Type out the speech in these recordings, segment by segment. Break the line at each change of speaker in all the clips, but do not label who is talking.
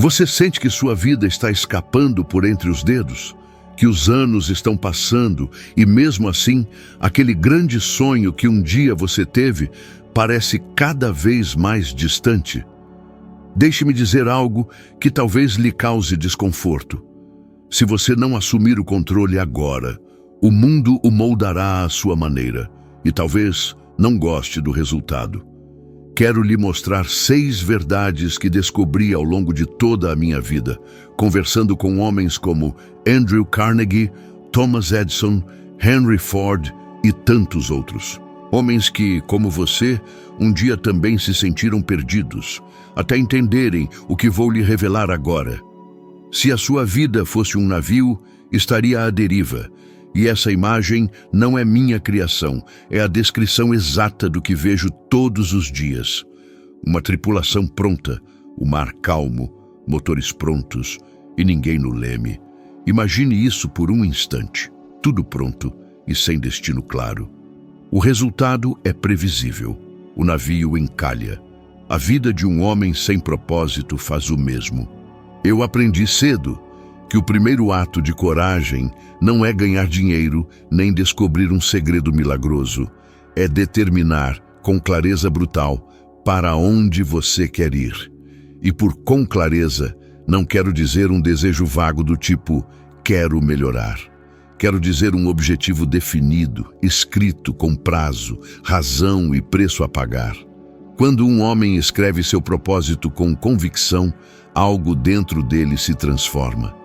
Você sente que sua vida está escapando por entre os dedos? Que os anos estão passando e, mesmo assim, aquele grande sonho que um dia você teve parece cada vez mais distante? Deixe-me dizer algo que talvez lhe cause desconforto. Se você não assumir o controle agora, o mundo o moldará à sua maneira e talvez não goste do resultado. Quero lhe mostrar 6 verdades que descobri ao longo de toda a minha vida, conversando com homens como Andrew Carnegie, Thomas Edison, Henry Ford e tantos outros. Homens que, como você, um dia também se sentiram perdidos, até entenderem o que vou lhe revelar agora. Se a sua vida fosse um navio, estaria à deriva. E essa imagem não é minha criação, é a descrição exata do que vejo todos os dias. Uma tripulação pronta, o mar calmo, motores prontos e ninguém no leme. Imagine isso por um instante, tudo pronto e sem destino claro. O resultado é previsível. O navio encalha. A vida de um homem sem propósito faz o mesmo. Eu aprendi cedo que o primeiro ato de coragem não é ganhar dinheiro nem descobrir um segredo milagroso. É determinar, com clareza brutal, para onde você quer ir. E por com clareza, não quero dizer um desejo vago do tipo, quero melhorar. Quero dizer um objetivo definido, escrito com prazo, razão e preço a pagar. Quando um homem escreve seu propósito com convicção, algo dentro dele se transforma.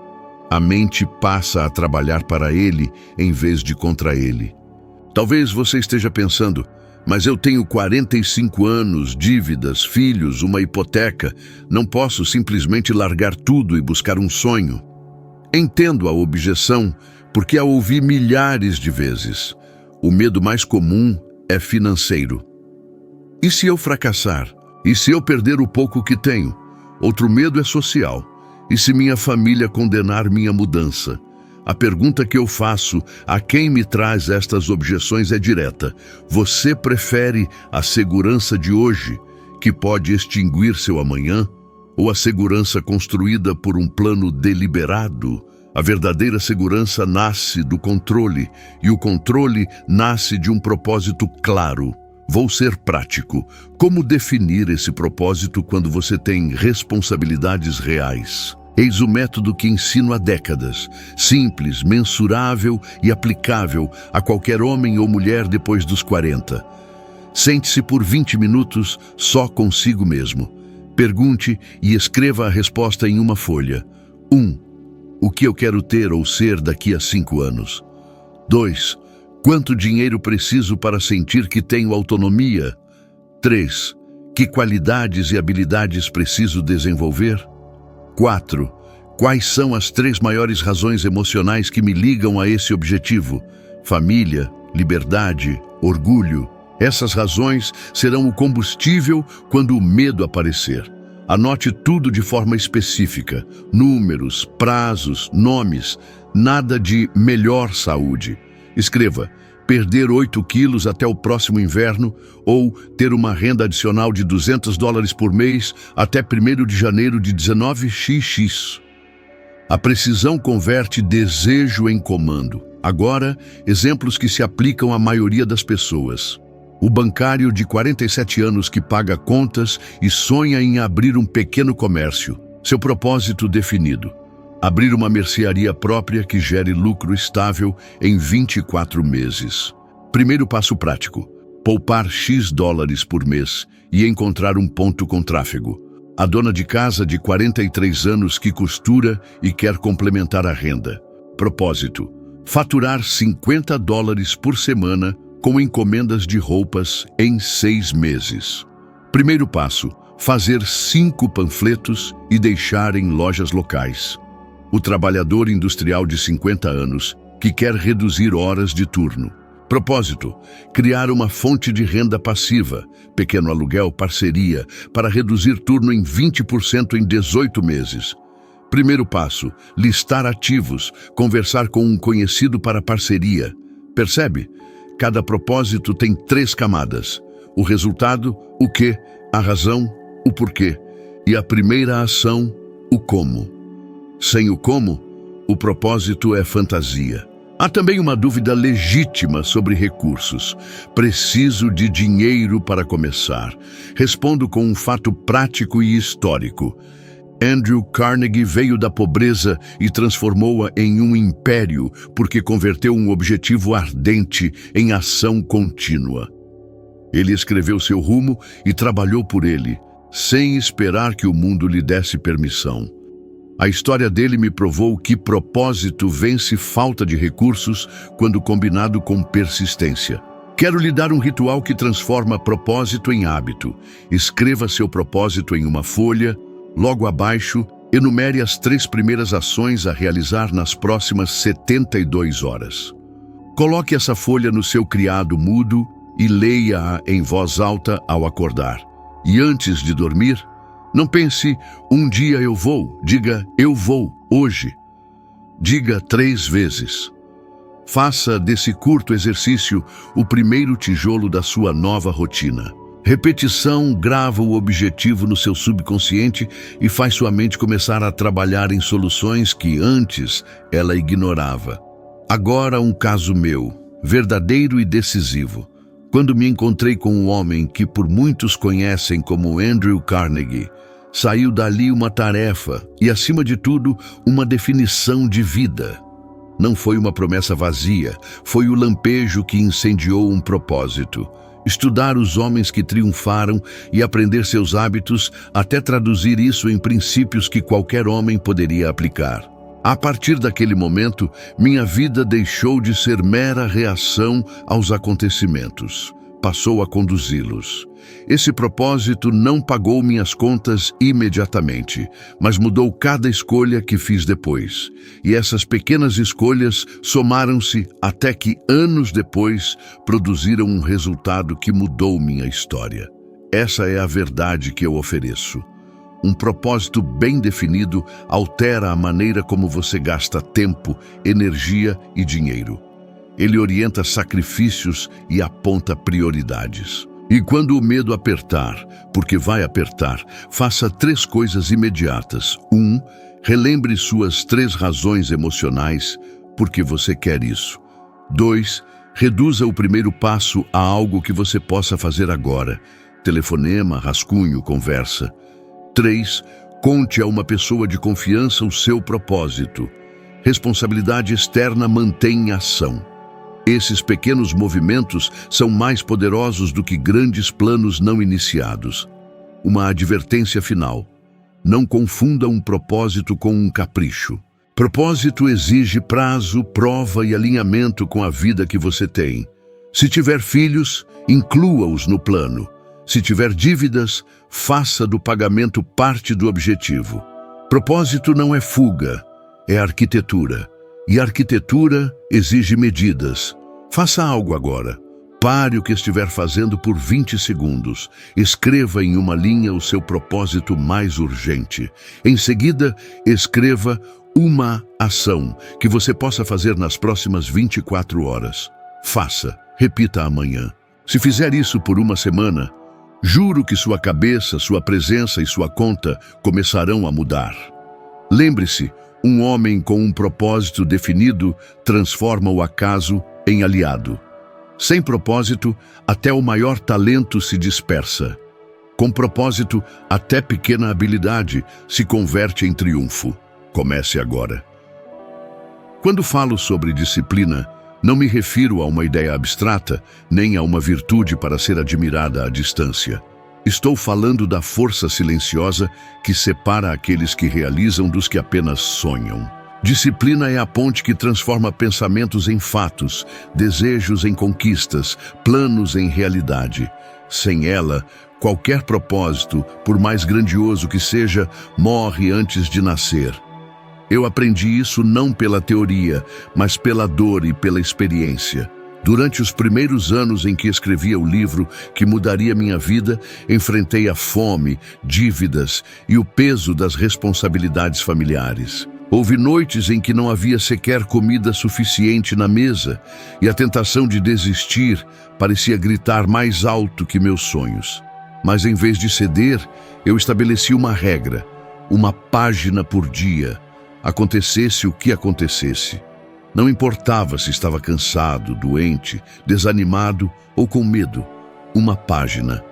A mente passa a trabalhar para ele em vez de contra ele. Talvez você esteja pensando, mas eu tenho 45 anos, dívidas, filhos, uma hipoteca. Não posso simplesmente largar tudo e buscar um sonho. Entendo a objeção, porque a ouvi milhares de vezes. O medo mais comum é financeiro. E se eu fracassar? E se eu perder o pouco que tenho? Outro medo é social. E se minha família condenar minha mudança? A pergunta que eu faço a quem me traz estas objeções é direta. Você prefere a segurança de hoje, que pode extinguir seu amanhã, ou a segurança construída por um plano deliberado? A verdadeira segurança nasce do controle, e o controle nasce de um propósito claro. Vou ser prático. Como definir esse propósito quando você tem responsabilidades reais? Eis o método que ensino há décadas. Simples, mensurável e aplicável a qualquer homem ou mulher depois dos 40. Sente-se por 20 minutos só consigo mesmo. Pergunte e escreva a resposta em uma folha. 1. O que eu quero ter ou ser daqui a 5 anos? 2. Quanto dinheiro preciso para sentir que tenho autonomia? 3. Que qualidades e habilidades preciso desenvolver? 4. Quais são as 3 maiores razões emocionais que me ligam a esse objetivo? Família, liberdade, orgulho. Essas razões serão o combustível quando o medo aparecer. Anote tudo de forma específica. Números, prazos, nomes. Nada de melhor saúde. Escreva, perder 8 quilos até o próximo inverno ou ter uma renda adicional de $200 por mês até 1º de janeiro de 19xx. A precisão converte desejo em comando. Agora, exemplos que se aplicam à maioria das pessoas. O bancário de 47 anos que paga contas e sonha em abrir um pequeno comércio. Seu propósito definido. Abrir uma mercearia própria que gere lucro estável em 24 meses. Primeiro passo prático. Poupar X dólares por mês e encontrar um ponto com tráfego. A dona de casa de 43 anos que costura e quer complementar a renda. Propósito. Faturar $50 por semana com encomendas de roupas em 6 meses. Primeiro passo. Fazer 5 panfletos e deixar em lojas locais. O trabalhador industrial de 50 anos que quer reduzir horas de turno. Propósito: criar uma fonte de renda passiva, pequeno aluguel, parceria, para reduzir turno em 20% em 18 meses. Primeiro passo: listar ativos, conversar com um conhecido para parceria. Percebe? Cada propósito tem 3 camadas. O resultado, o quê, a razão, o porquê. E a primeira ação, o como. Sem o como, o propósito é fantasia. Há também uma dúvida legítima sobre recursos. Preciso de dinheiro para começar. Respondo com um fato prático e histórico. Andrew Carnegie veio da pobreza e transformou-a em um império porque converteu um objetivo ardente em ação contínua. Ele escreveu seu rumo e trabalhou por ele, sem esperar que o mundo lhe desse permissão. A história dele me provou que propósito vence falta de recursos quando combinado com persistência. Quero lhe dar um ritual que transforma propósito em hábito. Escreva seu propósito em uma folha. Logo abaixo, enumere as 3 primeiras ações a realizar nas próximas 72 horas. Coloque essa folha no seu criado mudo e leia-a em voz alta ao acordar. E antes de dormir, não pense, um dia eu vou. Diga, eu vou, hoje. Diga 3 vezes. Faça desse curto exercício o primeiro tijolo da sua nova rotina. Repetição grava o objetivo no seu subconsciente e faz sua mente começar a trabalhar em soluções que antes ela ignorava. Agora um caso meu, verdadeiro e decisivo. Quando me encontrei com um homem que por muitos conhecem como Andrew Carnegie, saiu dali uma tarefa e, acima de tudo, uma definição de vida. Não foi uma promessa vazia, foi o lampejo que incendiou um propósito. Estudar os homens que triunfaram e aprender seus hábitos até traduzir isso em princípios que qualquer homem poderia aplicar. A partir daquele momento, minha vida deixou de ser mera reação aos acontecimentos. Passou a conduzi-los. Esse propósito não pagou minhas contas imediatamente, mas mudou cada escolha que fiz depois. E essas pequenas escolhas somaram-se até que, anos depois, produziram um resultado que mudou minha história. Essa é a verdade que eu ofereço. Um propósito bem definido altera a maneira como você gasta tempo, energia e dinheiro. Ele orienta sacrifícios e aponta prioridades. E quando o medo apertar, porque vai apertar, faça 3 coisas imediatas. 1. Relembre suas 3 razões emocionais porque você quer isso. 2. Reduza o primeiro passo a algo que você possa fazer agora. Telefonema, rascunho, conversa. 3. Conte a uma pessoa de confiança o seu propósito. Responsabilidade externa mantém ação. Esses pequenos movimentos são mais poderosos do que grandes planos não iniciados. Uma advertência final. Não confunda um propósito com um capricho. Propósito exige prazo, prova e alinhamento com a vida que você tem. Se tiver filhos, inclua-os no plano. Se tiver dívidas, faça do pagamento parte do objetivo. Propósito não é fuga, é arquitetura. E arquitetura exige medidas. Faça algo agora. Pare o que estiver fazendo por 20 segundos. Escreva em uma linha o seu propósito mais urgente. Em seguida, escreva uma ação que você possa fazer nas próximas 24 horas. Faça. Repita amanhã. Se fizer isso por uma semana, juro que sua cabeça, sua presença e sua conta começarão a mudar. Lembre-se, um homem com um propósito definido transforma o acaso em aliado. Sem propósito, até o maior talento se dispersa. Com propósito, até pequena habilidade se converte em triunfo. Comece agora. Quando falo sobre disciplina, não me refiro a uma ideia abstrata, nem a uma virtude para ser admirada à distância. Estou falando da força silenciosa que separa aqueles que realizam dos que apenas sonham. Disciplina é a ponte que transforma pensamentos em fatos, desejos em conquistas, planos em realidade. Sem ela, qualquer propósito, por mais grandioso que seja, morre antes de nascer. Eu aprendi isso não pela teoria, mas pela dor e pela experiência. Durante os primeiros anos em que escrevia o livro que mudaria minha vida, enfrentei a fome, dívidas e o peso das responsabilidades familiares. Houve noites em que não havia sequer comida suficiente na mesa e a tentação de desistir parecia gritar mais alto que meus sonhos. Mas em vez de ceder, eu estabeleci uma regra. uma página por dia, acontecesse o que acontecesse. Não importava se estava cansado, doente, desanimado ou com medo. Uma página.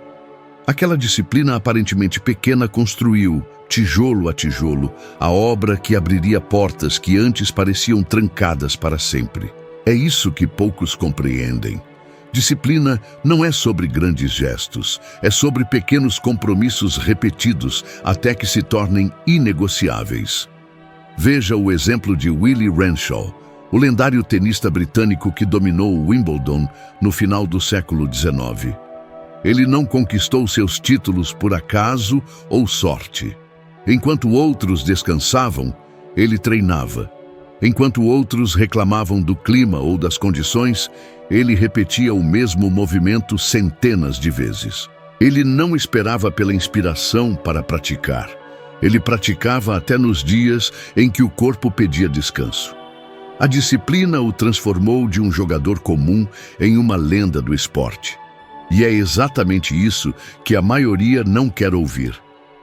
Aquela disciplina aparentemente pequena construiu, tijolo a tijolo, a obra que abriria portas que antes pareciam trancadas para sempre. É isso que poucos compreendem. Disciplina não é sobre grandes gestos, é sobre pequenos compromissos repetidos até que se tornem inegociáveis. Veja o exemplo de Willie Renshaw, o lendário tenista britânico que dominou o Wimbledon no final do século XIX. Ele não conquistou seus títulos por acaso ou sorte. Enquanto outros descansavam, ele treinava. Enquanto outros reclamavam do clima ou das condições, ele repetia o mesmo movimento centenas de vezes. Ele não esperava pela inspiração para praticar. Ele praticava até nos dias em que o corpo pedia descanso. A disciplina o transformou de um jogador comum em uma lenda do esporte. E é exatamente isso que a maioria não quer ouvir.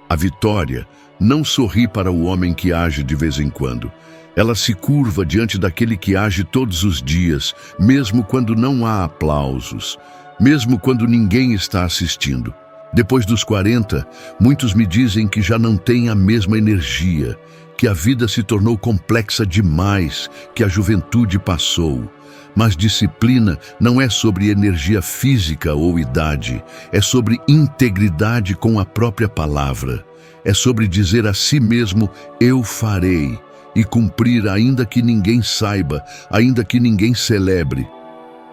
A vitória não sorri para o homem que age de vez em quando. Ela se curva diante daquele que age todos os dias, mesmo quando não há aplausos, mesmo quando ninguém está assistindo. Depois dos 40, muitos me dizem que já não têm a mesma energia, que a vida se tornou complexa demais, que a juventude passou. Mas disciplina não é sobre energia física ou idade, é sobre integridade com a própria palavra. É sobre dizer a si mesmo, eu farei, e cumprir ainda que ninguém saiba, ainda que ninguém celebre.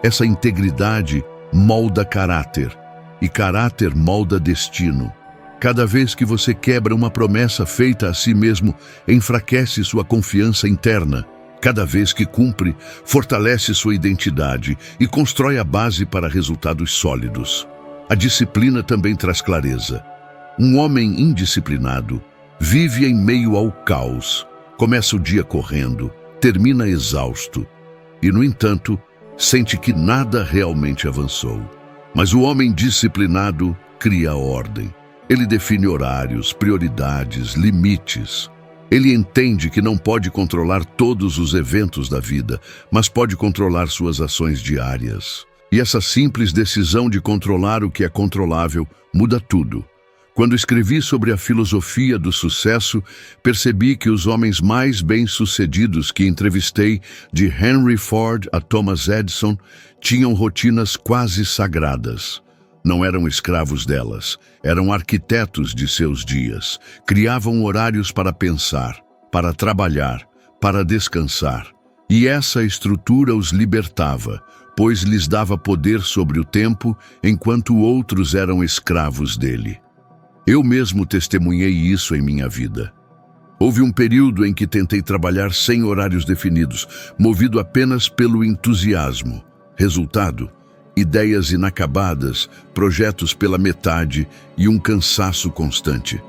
Essa integridade molda caráter, e caráter molda destino. Cada vez que você quebra uma promessa feita a si mesmo, enfraquece sua confiança interna. Cada vez que cumpre, fortalece sua identidade e constrói a base para resultados sólidos. A disciplina também traz clareza. Um homem indisciplinado vive em meio ao caos. Começa o dia correndo, termina exausto e, no entanto, sente que nada realmente avançou. Mas o homem disciplinado cria ordem. Ele define horários, prioridades, limites. Ele entende que não pode controlar todos os eventos da vida, mas pode controlar suas ações diárias. E essa simples decisão de controlar o que é controlável muda tudo. Quando escrevi sobre a filosofia do sucesso, percebi que os homens mais bem-sucedidos que entrevistei, de Henry Ford a Thomas Edison, tinham rotinas quase sagradas. Não eram escravos delas, eram arquitetos de seus dias. Criavam horários para pensar, para trabalhar, para descansar. E essa estrutura os libertava, pois lhes dava poder sobre o tempo, enquanto outros eram escravos dele. Eu mesmo testemunhei isso em minha vida. Houve um período em que tentei trabalhar sem horários definidos, movido apenas pelo entusiasmo. Resultado: ideias inacabadas, projetos pela metade e um cansaço constante.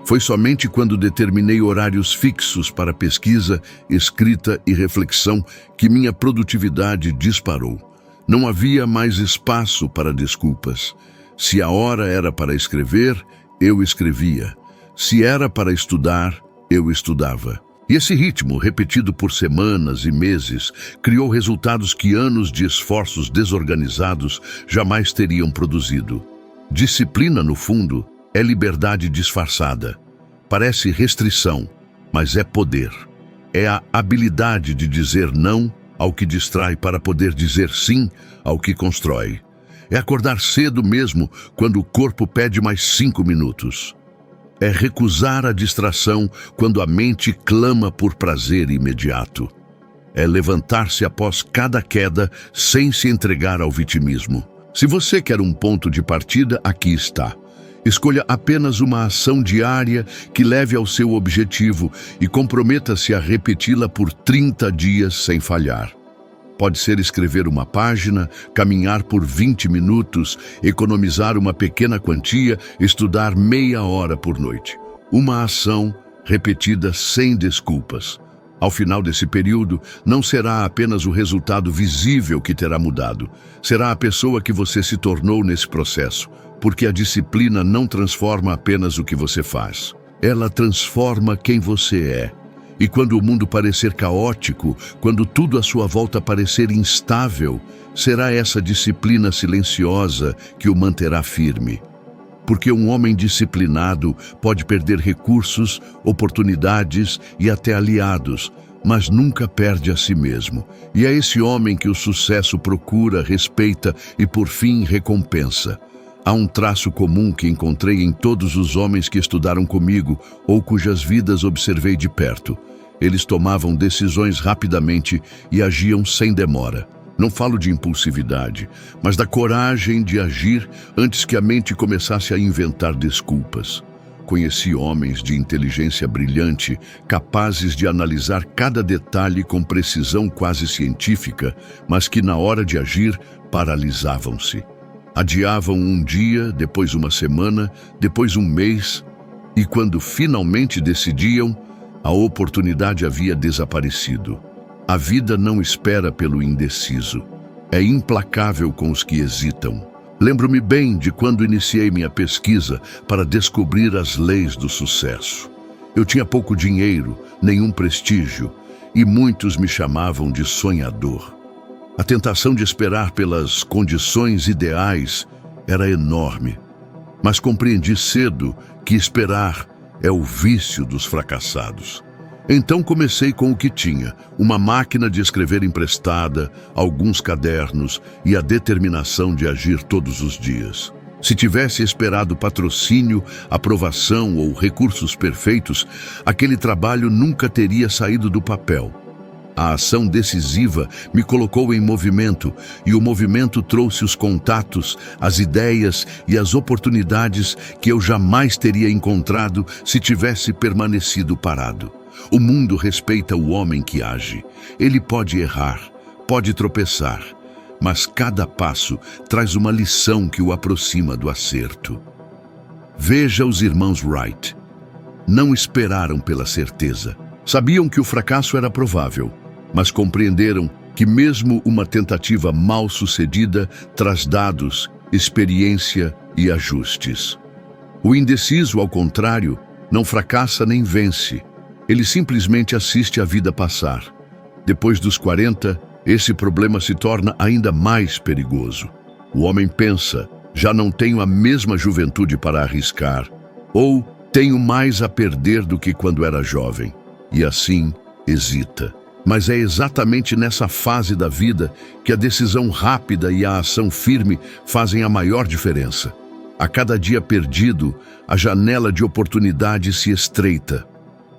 Foi somente quando determinei horários fixos para pesquisa, escrita e reflexão que minha produtividade disparou. Não havia mais espaço para desculpas. Se a hora era para escrever, eu escrevia. Se era para estudar, eu estudava. E esse ritmo, repetido por semanas e meses, criou resultados que anos de esforços desorganizados jamais teriam produzido. Disciplina, no fundo, é liberdade disfarçada. Parece restrição, mas é poder. É a habilidade de dizer não ao que distrai para poder dizer sim ao que constrói. É acordar cedo mesmo quando o corpo pede mais 5 minutos. É recusar a distração quando a mente clama por prazer imediato. É levantar-se após cada queda sem se entregar ao vitimismo. Se você quer um ponto de partida, aqui está. Escolha apenas uma ação diária que leve ao seu objetivo e comprometa-se a repeti-la por 30 dias sem falhar. Pode ser escrever uma página, caminhar por 20 minutos, economizar uma pequena quantia, estudar meia hora por noite. Uma ação repetida sem desculpas. Ao final desse período, não será apenas o resultado visível que terá mudado. Será a pessoa que você se tornou nesse processo, porque a disciplina não transforma apenas o que você faz. Ela transforma quem você é. E quando o mundo parecer caótico, quando tudo à sua volta parecer instável, será essa disciplina silenciosa que o manterá firme. Porque um homem disciplinado pode perder recursos, oportunidades e até aliados, mas nunca perde a si mesmo. E é esse homem que o sucesso procura, respeita e, por fim, recompensa. Há um traço comum que encontrei em todos os homens que estudaram comigo ou cujas vidas observei de perto. Eles tomavam decisões rapidamente e agiam sem demora. Não falo de impulsividade, mas da coragem de agir antes que a mente começasse a inventar desculpas. Conheci homens de inteligência brilhante, capazes de analisar cada detalhe com precisão quase científica, mas que na hora de agir paralisavam-se. Adiavam um dia, depois uma semana, depois um mês, e quando finalmente decidiam, a oportunidade havia desaparecido. A vida não espera pelo indeciso. É implacável com os que hesitam. Lembro-me bem de quando iniciei minha pesquisa para descobrir as leis do sucesso. Eu tinha pouco dinheiro, nenhum prestígio, e muitos me chamavam de sonhador. A tentação de esperar pelas condições ideais era enorme, mas compreendi cedo que esperar é o vício dos fracassados. Então comecei com o que tinha, uma máquina de escrever emprestada, alguns cadernos e a determinação de agir todos os dias. Se tivesse esperado patrocínio, aprovação ou recursos perfeitos, aquele trabalho nunca teria saído do papel. A ação decisiva me colocou em movimento, e o movimento trouxe os contatos, as ideias e as oportunidades que eu jamais teria encontrado se tivesse permanecido parado. O mundo respeita o homem que age. Ele pode errar, pode tropeçar, mas cada passo traz uma lição que o aproxima do acerto. Veja os irmãos Wright. Não esperaram pela certeza. Sabiam que o fracasso era provável, mas compreenderam que mesmo uma tentativa mal sucedida traz dados, experiência e ajustes. O indeciso, ao contrário, não fracassa nem vence. Ele simplesmente assiste a vida passar. Depois dos 40, esse problema se torna ainda mais perigoso. O homem pensa, já não tenho a mesma juventude para arriscar, ou tenho mais a perder do que quando era jovem, e assim hesita. Mas é exatamente nessa fase da vida que a decisão rápida e a ação firme fazem a maior diferença. A cada dia perdido, a janela de oportunidade se estreita.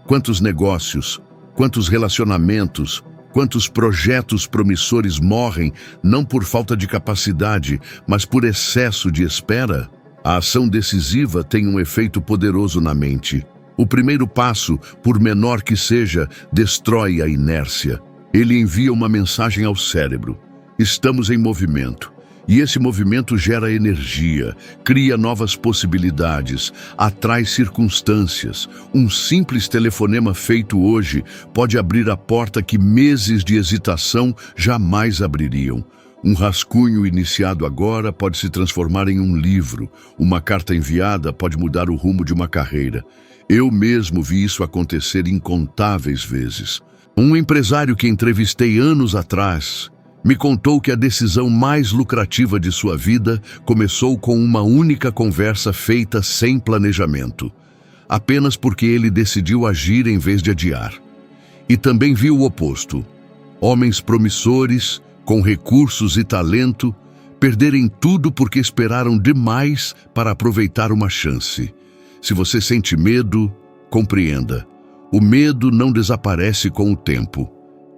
Quantos negócios, quantos relacionamentos, quantos projetos promissores morrem, não por falta de capacidade, mas por excesso de espera? A ação decisiva tem um efeito poderoso na mente. O primeiro passo, por menor que seja, destrói a inércia. Ele envia uma mensagem ao cérebro. Estamos em movimento. E esse movimento gera energia, cria novas possibilidades, atrai circunstâncias. Um simples telefonema feito hoje pode abrir a porta que meses de hesitação jamais abririam. Um rascunho iniciado agora pode se transformar em um livro. Uma carta enviada pode mudar o rumo de uma carreira. Eu mesmo vi isso acontecer incontáveis vezes. Um empresário que entrevistei anos atrás me contou que a decisão mais lucrativa de sua vida começou com uma única conversa feita sem planejamento, apenas porque ele decidiu agir em vez de adiar. E também viu o oposto. Homens promissores, com recursos e talento, perderem tudo porque esperaram demais para aproveitar uma chance. Se você sente medo, compreenda. O medo não desaparece com o tempo.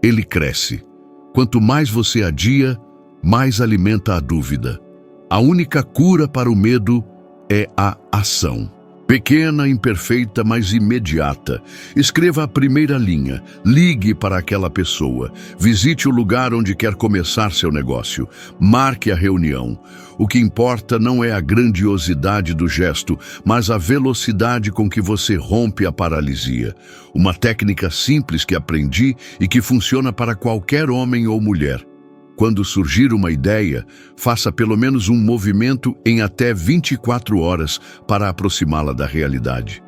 Ele cresce. Quanto mais você adia, mais alimenta a dúvida. A única cura para o medo é a ação. Pequena, imperfeita, mas imediata. Escreva a primeira linha. Ligue para aquela pessoa. Visite o lugar onde quer começar seu negócio. Marque a reunião. O que importa não é a grandiosidade do gesto, mas a velocidade com que você rompe a paralisia. Uma técnica simples que aprendi e que funciona para qualquer homem ou mulher. Quando surgir uma ideia, faça pelo menos um movimento em até 24 horas para aproximá-la da realidade.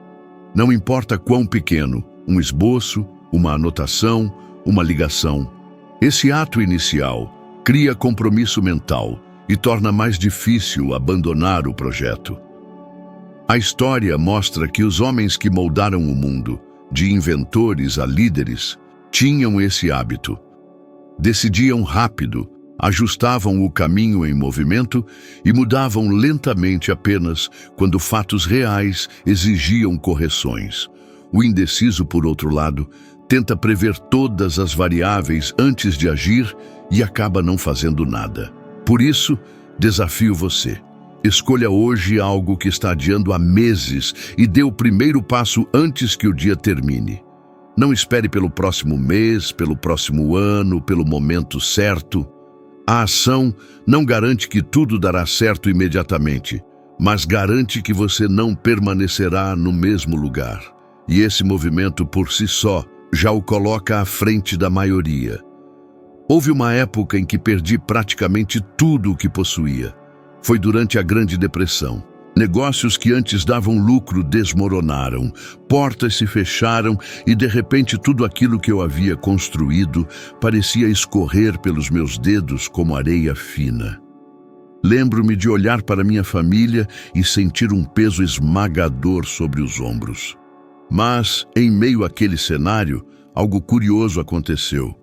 Não importa quão pequeno, um esboço, uma anotação, uma ligação. Esse ato inicial cria compromisso mental e torna mais difícil abandonar o projeto. A história mostra que os homens que moldaram o mundo, de inventores a líderes, tinham esse hábito. Decidiam rápido, ajustavam o caminho em movimento e mudavam lentamente apenas quando fatos reais exigiam correções. O indeciso, por outro lado, tenta prever todas as variáveis antes de agir e acaba não fazendo nada. Por isso, desafio você. Escolha hoje algo que está adiando há meses e dê o primeiro passo antes que o dia termine. Não espere pelo próximo mês, pelo próximo ano, pelo momento certo. A ação não garante que tudo dará certo imediatamente, mas garante que você não permanecerá no mesmo lugar. E esse movimento por si só já o coloca à frente da maioria. Houve uma época em que perdi praticamente tudo o que possuía. Foi durante a Grande Depressão. Negócios que antes davam lucro desmoronaram, portas se fecharam e de repente tudo aquilo que eu havia construído parecia escorrer pelos meus dedos como areia fina. Lembro-me de olhar para minha família e sentir um peso esmagador sobre os ombros. Mas, em meio àquele cenário, algo curioso aconteceu.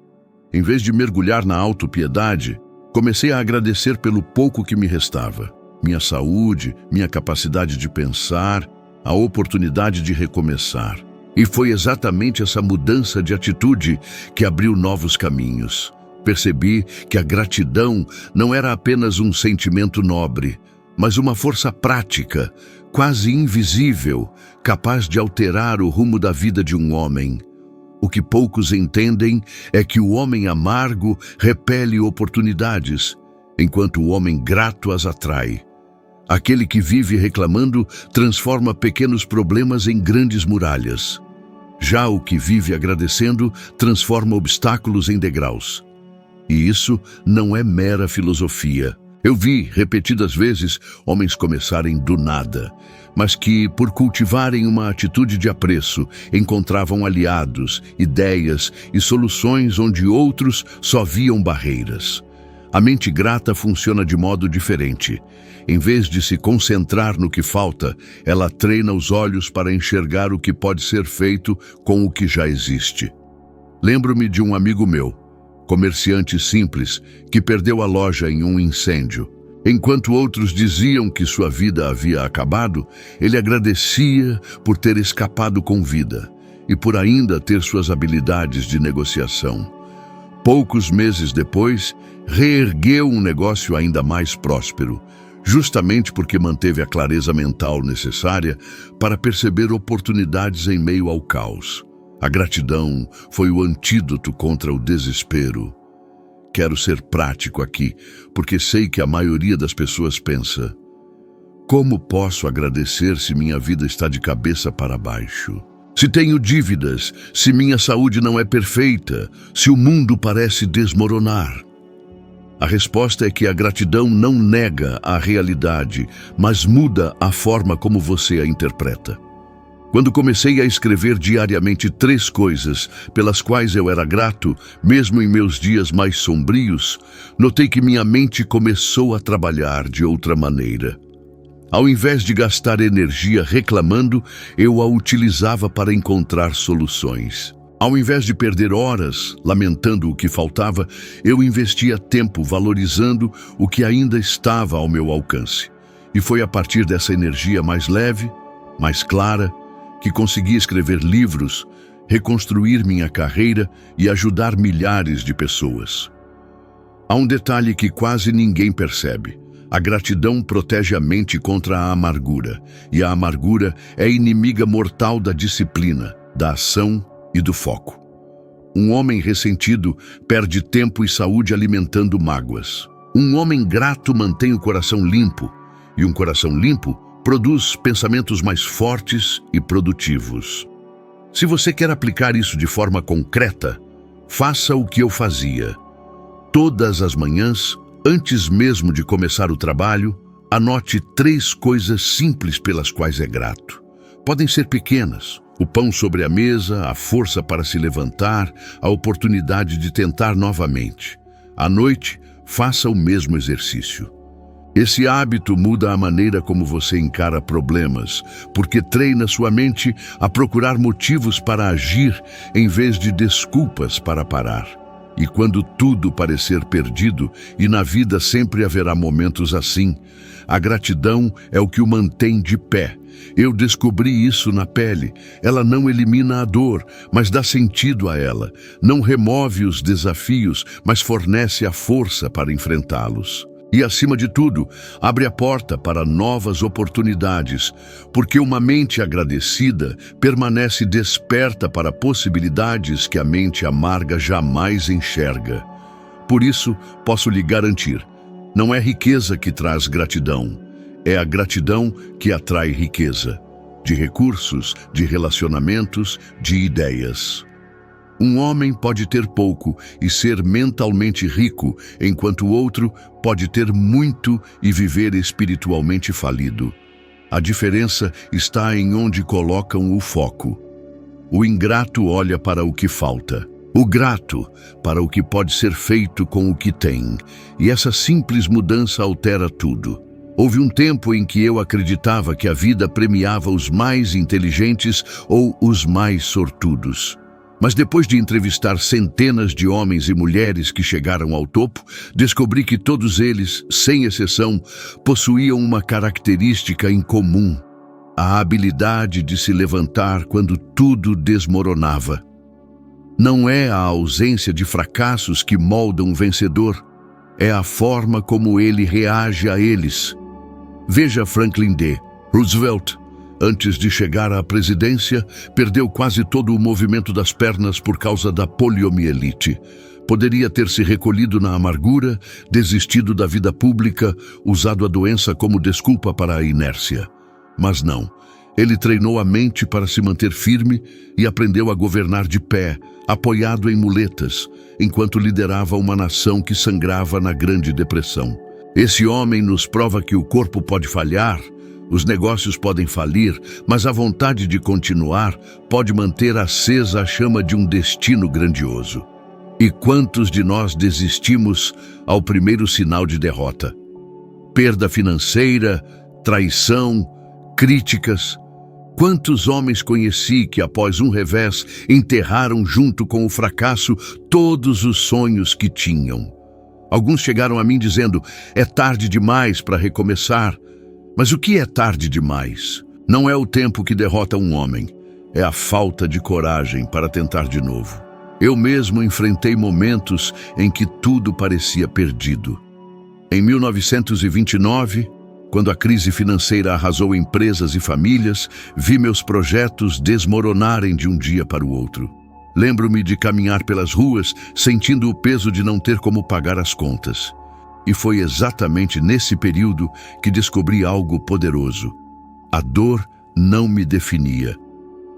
Em vez de mergulhar na autopiedade, comecei a agradecer pelo pouco que me restava. Minha saúde, minha capacidade de pensar, a oportunidade de recomeçar. E foi exatamente essa mudança de atitude que abriu novos caminhos. Percebi que a gratidão não era apenas um sentimento nobre, mas uma força prática, quase invisível, capaz de alterar o rumo da vida de um homem. O que poucos entendem é que o homem amargo repele oportunidades, enquanto o homem grato as atrai. Aquele que vive reclamando transforma pequenos problemas em grandes muralhas. Já o que vive agradecendo transforma obstáculos em degraus. E isso não é mera filosofia. Eu vi, repetidas vezes, homens começarem do nada, mas que, por cultivarem uma atitude de apreço, encontravam aliados, ideias e soluções onde outros só viam barreiras. A mente grata funciona de modo diferente. Em vez de se concentrar no que falta, ela treina os olhos para enxergar o que pode ser feito com o que já existe. Lembro-me de um amigo meu, comerciante simples, que perdeu a loja em um incêndio. Enquanto outros diziam que sua vida havia acabado, ele agradecia por ter escapado com vida e por ainda ter suas habilidades de negociação. Poucos meses depois, reergueu um negócio ainda mais próspero, justamente porque manteve a clareza mental necessária para perceber oportunidades em meio ao caos. A gratidão foi o antídoto contra o desespero. Quero ser prático aqui, porque sei que a maioria das pessoas pensa: como posso agradecer se minha vida está de cabeça para baixo? Se tenho dívidas, se minha saúde não é perfeita, se o mundo parece desmoronar? A resposta é que a gratidão não nega a realidade, mas muda a forma como você a interpreta. Quando comecei a escrever diariamente 3 coisas pelas quais eu era grato, mesmo em meus dias mais sombrios, notei que minha mente começou a trabalhar de outra maneira. Ao invés de gastar energia reclamando, eu a utilizava para encontrar soluções. Ao invés de perder horas lamentando o que faltava, eu investia tempo valorizando o que ainda estava ao meu alcance. E foi a partir dessa energia mais leve, mais clara, que consegui escrever livros, reconstruir minha carreira e ajudar milhares de pessoas. Há um detalhe que quase ninguém percebe. A gratidão protege a mente contra a amargura, e a amargura é inimiga mortal da disciplina, da ação e do foco. Um homem ressentido perde tempo e saúde alimentando mágoas. Um homem grato mantém o coração limpo, e um coração limpo produz pensamentos mais fortes e produtivos. Se você quer aplicar isso de forma concreta, faça o que eu fazia. Todas as manhãs, antes mesmo de começar o trabalho, anote 3 coisas simples pelas quais é grato. Podem ser pequenas: o pão sobre a mesa, a força para se levantar, a oportunidade de tentar novamente. À noite, faça o mesmo exercício. Esse hábito muda a maneira como você encara problemas, porque treina sua mente a procurar motivos para agir em vez de desculpas para parar. E quando tudo parecer perdido, e na vida sempre haverá momentos assim, a gratidão é o que o mantém de pé. Eu descobri isso na pele. Ela não elimina a dor, mas dá sentido a ela. Não remove os desafios, mas fornece a força para enfrentá-los. E, acima de tudo, abre a porta para novas oportunidades, porque uma mente agradecida permanece desperta para possibilidades que a mente amarga jamais enxerga. Por isso, posso lhe garantir, não é riqueza que traz gratidão, é a gratidão que atrai riqueza, de recursos, de relacionamentos, de ideias. Um homem pode ter pouco e ser mentalmente rico, enquanto o outro pode ter muito e viver espiritualmente falido. A diferença está em onde colocam o foco. O ingrato olha para o que falta, o grato para o que pode ser feito com o que tem, e essa simples mudança altera tudo. Houve um tempo em que eu acreditava que a vida premiava os mais inteligentes ou os mais sortudos. Mas depois de entrevistar centenas de homens e mulheres que chegaram ao topo, descobri que todos eles, sem exceção, possuíam uma característica em comum: a habilidade de se levantar quando tudo desmoronava. Não é a ausência de fracassos que molda um vencedor, é a forma como ele reage a eles. Veja Franklin D. Roosevelt. Antes de chegar à presidência, perdeu quase todo o movimento das pernas por causa da poliomielite. Poderia ter se recolhido na amargura, desistido da vida pública, usado a doença como desculpa para a inércia. Mas não. Ele treinou a mente para se manter firme e aprendeu a governar de pé, apoiado em muletas, enquanto liderava uma nação que sangrava na Grande Depressão. Esse homem nos prova que o corpo pode falhar, os negócios podem falir, mas a vontade de continuar pode manter acesa a chama de um destino grandioso. E quantos de nós desistimos ao primeiro sinal de derrota? Perda financeira, traição, críticas. Quantos homens conheci que, após um revés, enterraram junto com o fracasso todos os sonhos que tinham? Alguns chegaram a mim dizendo: é tarde demais para recomeçar. Mas o que é tarde demais? Não é o tempo que derrota um homem, é a falta de coragem para tentar de novo. Eu mesmo enfrentei momentos em que tudo parecia perdido. Em 1929, quando a crise financeira arrasou empresas e famílias, vi meus projetos desmoronarem de um dia para o outro. Lembro-me de caminhar pelas ruas, sentindo o peso de não ter como pagar as contas. E foi exatamente nesse período que descobri algo poderoso. A dor não me definia.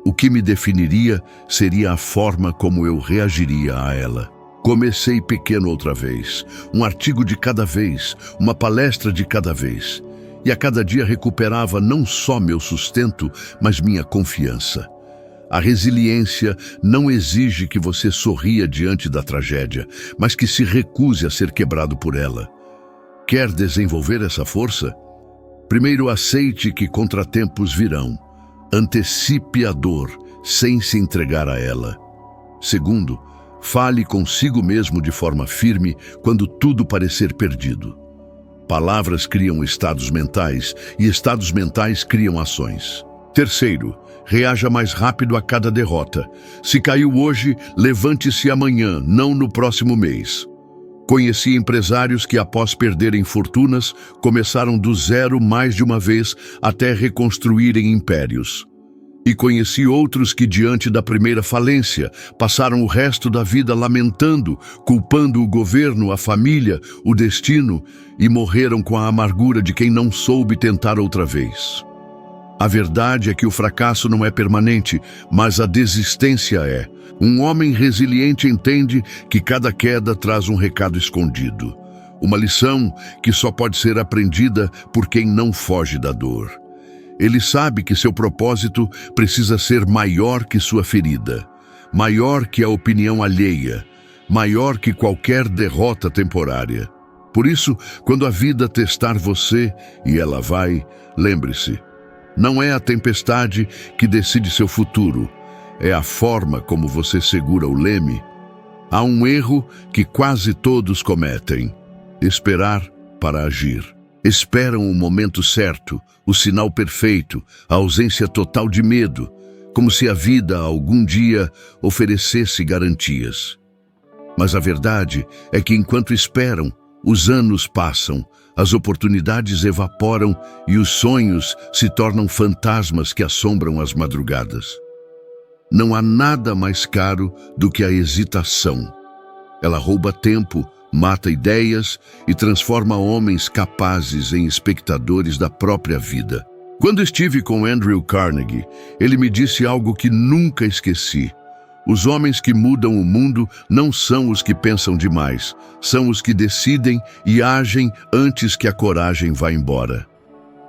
O que me definiria seria a forma como eu reagiria a ela. Comecei pequeno outra vez, um artigo de cada vez, uma palestra de cada vez. E a cada dia recuperava não só meu sustento, mas minha confiança. A resiliência não exige que você sorria diante da tragédia, mas que se recuse a ser quebrado por ela. Quer desenvolver essa força? Primeiro, aceite que contratempos virão. Antecipe a dor, sem se entregar a ela. Segundo, fale consigo mesmo de forma firme quando tudo parecer perdido. Palavras criam estados mentais e estados mentais criam ações. Terceiro, reaja mais rápido a cada derrota. Se caiu hoje, levante-se amanhã, não no próximo mês. Conheci empresários que, após perderem fortunas, começaram do zero mais de uma vez até reconstruírem impérios. E conheci outros que, diante da primeira falência, passaram o resto da vida lamentando, culpando o governo, a família, o destino, e morreram com a amargura de quem não soube tentar outra vez. A verdade é que o fracasso não é permanente, mas a desistência é. Um homem resiliente entende que cada queda traz um recado escondido. Uma lição que só pode ser aprendida por quem não foge da dor. Ele sabe que seu propósito precisa ser maior que sua ferida, maior que a opinião alheia, maior que qualquer derrota temporária. Por isso, quando a vida testar você, e ela vai, lembre-se, não é a tempestade que decide seu futuro, é a forma como você segura o leme. Há um erro que quase todos cometem: esperar para agir. Esperam o momento certo, o sinal perfeito, a ausência total de medo, como se a vida algum dia oferecesse garantias. Mas a verdade é que enquanto esperam, os anos passam, as oportunidades evaporam e os sonhos se tornam fantasmas que assombram as madrugadas. Não há nada mais caro do que a hesitação. Ela rouba tempo, mata ideias e transforma homens capazes em espectadores da própria vida. Quando estive com Andrew Carnegie, ele me disse algo que nunca esqueci. Os homens que mudam o mundo não são os que pensam demais, são os que decidem e agem antes que a coragem vá embora.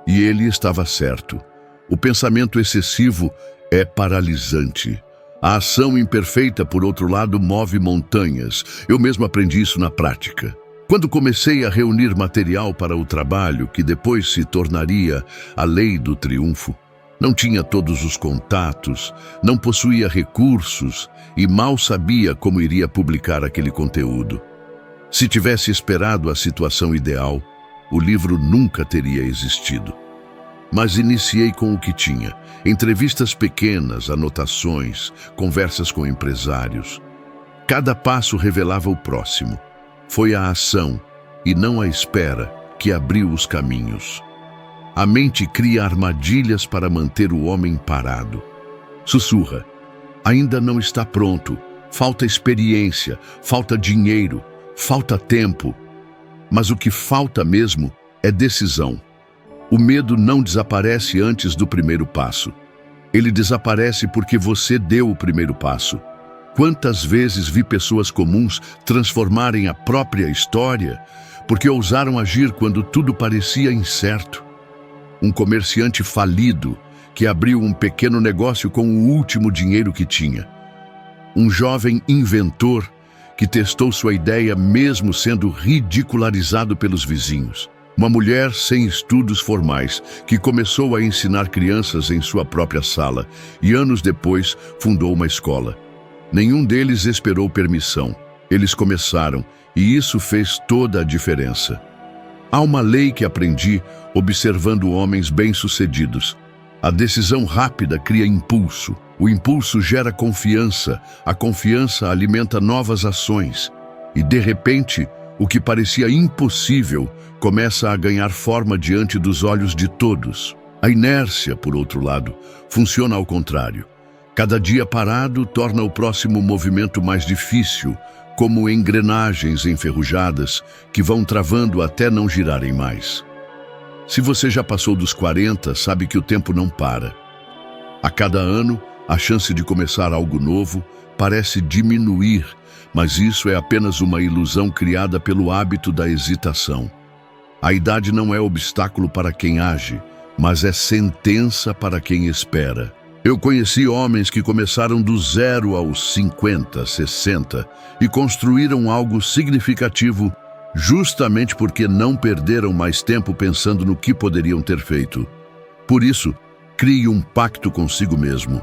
E ele estava certo. O pensamento excessivo é paralisante. A ação imperfeita, por outro lado, move montanhas. Eu mesmo aprendi isso na prática. Quando comecei a reunir material para o trabalho, que depois se tornaria a Lei do Triunfo, não tinha todos os contatos, não possuía recursos e mal sabia como iria publicar aquele conteúdo. Se tivesse esperado a situação ideal, o livro nunca teria existido. Mas iniciei com o que tinha: entrevistas pequenas, anotações, conversas com empresários. Cada passo revelava o próximo. Foi a ação, e não a espera, que abriu os caminhos. A mente cria armadilhas para manter o homem parado. Sussurra: ainda não está pronto, falta experiência, falta dinheiro, falta tempo. Mas o que falta mesmo é decisão. O medo não desaparece antes do primeiro passo. Ele desaparece porque você deu o primeiro passo. Quantas vezes vi pessoas comuns transformarem a própria história porque ousaram agir quando tudo parecia incerto? Um comerciante falido que abriu um pequeno negócio com o último dinheiro que tinha. Um jovem inventor que testou sua ideia mesmo sendo ridicularizado pelos vizinhos. Uma mulher sem estudos formais que começou a ensinar crianças em sua própria sala e anos depois fundou uma escola. Nenhum deles esperou permissão. Eles começaram e isso fez toda a diferença. Há uma lei que aprendi observando homens bem-sucedidos. A decisão rápida cria impulso. O impulso gera confiança. A confiança alimenta novas ações. E, de repente, o que parecia impossível começa a ganhar forma diante dos olhos de todos. A inércia, por outro lado, funciona ao contrário. Cada dia parado torna o próximo movimento mais difícil, como engrenagens enferrujadas que vão travando até não girarem mais. Se você já passou dos 40, sabe que o tempo não para. A cada ano, a chance de começar algo novo parece diminuir, mas isso é apenas uma ilusão criada pelo hábito da hesitação. A idade não é obstáculo para quem age, mas é sentença para quem espera. Eu conheci homens que começaram do 0 aos 50, 60 e construíram algo significativo justamente porque não perderam mais tempo pensando no que poderiam ter feito. Por isso, crie um pacto consigo mesmo.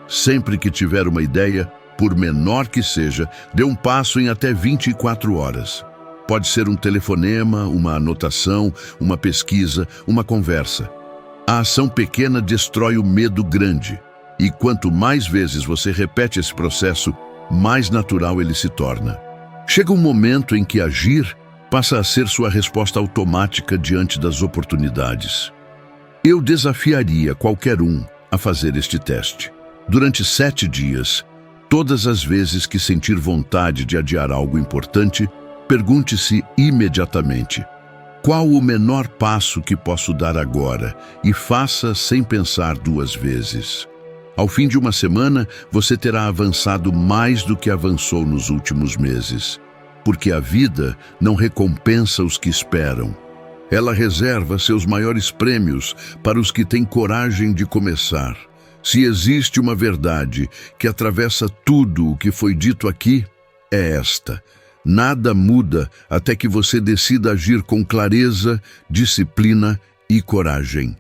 Sempre que tiver uma ideia, por menor que seja, dê um passo em até 24 horas. Pode ser um telefonema, uma anotação, uma pesquisa, uma conversa. A ação pequena destrói o medo grande. E quanto mais vezes você repete esse processo, mais natural ele se torna. Chega um momento em que agir passa a ser sua resposta automática diante das oportunidades. Eu desafiaria qualquer um a fazer este teste. Durante 7 dias, todas as vezes que sentir vontade de adiar algo importante, pergunte-se imediatamente: qual o menor passo que posso dar agora? E faça sem pensar 2 vezes. Ao fim de uma semana, você terá avançado mais do que avançou nos últimos meses. Porque a vida não recompensa os que esperam. Ela reserva seus maiores prêmios para os que têm coragem de começar. Se existe uma verdade que atravessa tudo o que foi dito aqui, é esta: nada muda até que você decida agir com clareza, disciplina e coragem.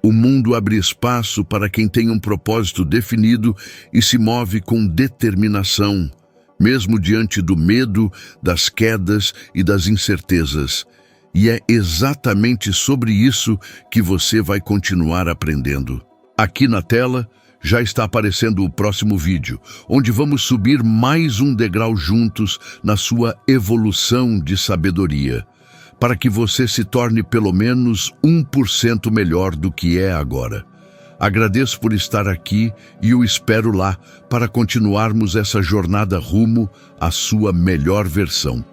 O mundo abre espaço para quem tem um propósito definido e se move com determinação, mesmo diante do medo, das quedas e das incertezas. E é exatamente sobre isso que você vai continuar aprendendo. Aqui na tela já está aparecendo o próximo vídeo, onde vamos subir mais um degrau juntos na sua evolução de sabedoria, para que você se torne pelo menos 1% melhor do que é agora. Agradeço por estar aqui e o espero lá para continuarmos essa jornada rumo à sua melhor versão.